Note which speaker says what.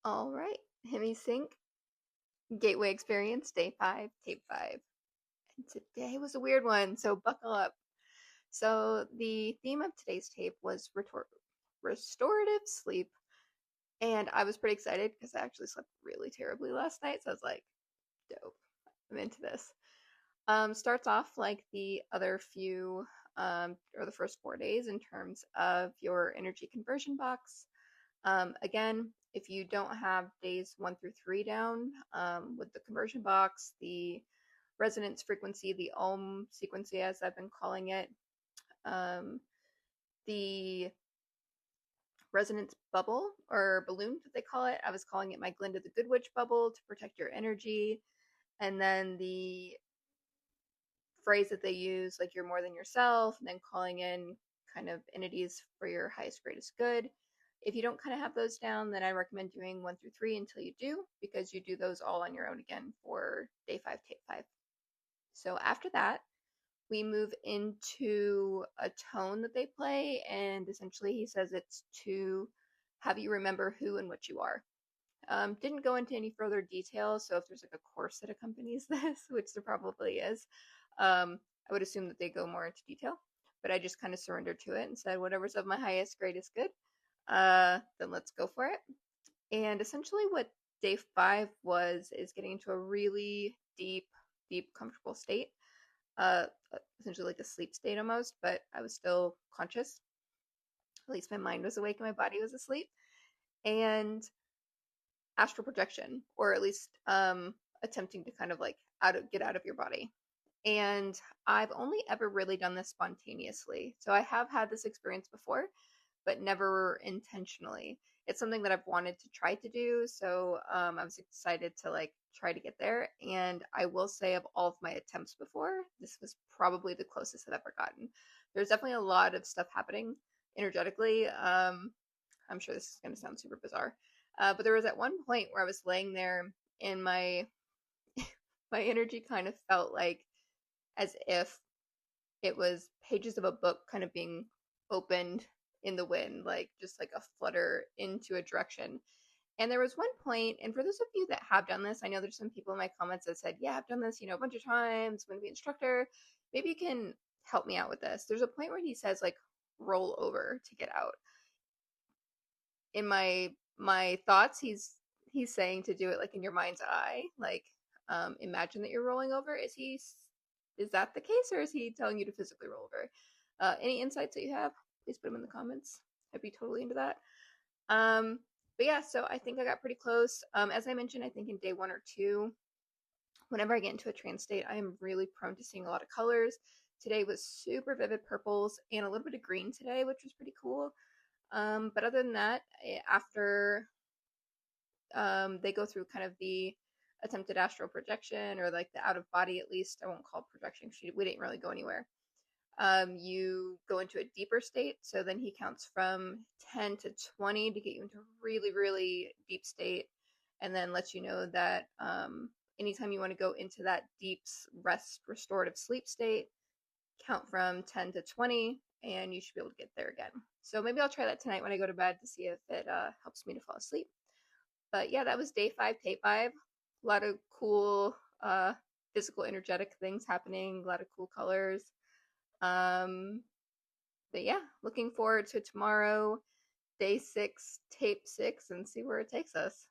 Speaker 1: All right, Hemi-Sync Gateway Experience, Day 5, Tape 5. And today was a weird one, so buckle up. So, the theme of today's tape was restorative sleep, and I was pretty excited because I actually slept really terribly last night, so I was like, dope, I'm into this. Starts off like the other few, or the first 4 days in terms of your energy conversion box. Again, if you don't have days 1 through 3 down, with the conversion box, the resonance frequency, the ohm sequency, as I've been calling it, um, the resonance bubble or balloon that they call it. I was calling it my Glinda the Good Witch bubble to protect your energy. And then the phrase that they use, like you're more than yourself, and then calling in kind of entities for your highest, greatest good. If you don't kind of have those down, then I recommend doing 1 through 3 until you do, because you do those all on your own again for day 5, tape 5. So after that, we move into a tone that they play, and essentially he says it's to have you remember who and what you are. Didn't go into any further detail, so if there's like a course that accompanies this, which there probably is, I would assume that they go more into detail. But I just kind of surrendered to it and said, whatever's of my highest, greatest good, then let's go for it. And essentially, what day 5 was is getting into a really deep, comfortable state. Essentially like a sleep state almost, but I was still conscious. At least my mind was awake and my body was asleep. And astral projection, or at least attempting to kind of like get out of your body. And I've only ever really done this spontaneously. So I have had this experience before, but never intentionally. It's something that I've wanted to try to do, so I was excited to like try to get there. And I will say, of all of my attempts before, this was probably the closest I've ever gotten. There's definitely a lot of stuff happening energetically. I'm sure this is going to sound super bizarre, but there was at one point where I was laying there, and my my energy kind of felt like as if it was pages of a book kind of being opened in the wind, like just like a flutter into a direction. And there was one point, and for those of you that have done this, I know there's some people in my comments that said, yeah, I've done this, a bunch of times, I'm going to be an instructor. Maybe you can help me out with this. There's a point where he says, like, roll over to get out. In my thoughts, he's saying to do it like in your mind's eye, like, imagine that you're rolling over. Is that the case, or is he telling you to physically roll over? Any insights that you have, please put them in the comments. I'd be totally into that. But yeah, so I think I got pretty close. As I mentioned, I think in day 1 or 2, whenever I get into a trance state, I am really prone to seeing a lot of colors. Today was super vivid purples and a little bit of green today, which was pretty cool. But other than that, after they go through kind of the attempted astral projection, or like the out of body, at least I won't call it projection because we didn't really go anywhere. You go into a deeper state, so then he counts from 10 to 20 to get you into a really deep state, and then lets you know that anytime you want to go into that deep restorative sleep state, count from 10 to 20 and you should be able to get there again. So maybe I'll try that tonight when I go to bed to see if it helps me to fall asleep. But yeah, that was day 5, tape 5. A lot of cool physical, energetic things happening, a lot of cool colors. But yeah, looking forward to tomorrow, day 6, tape 6, and see where it takes us.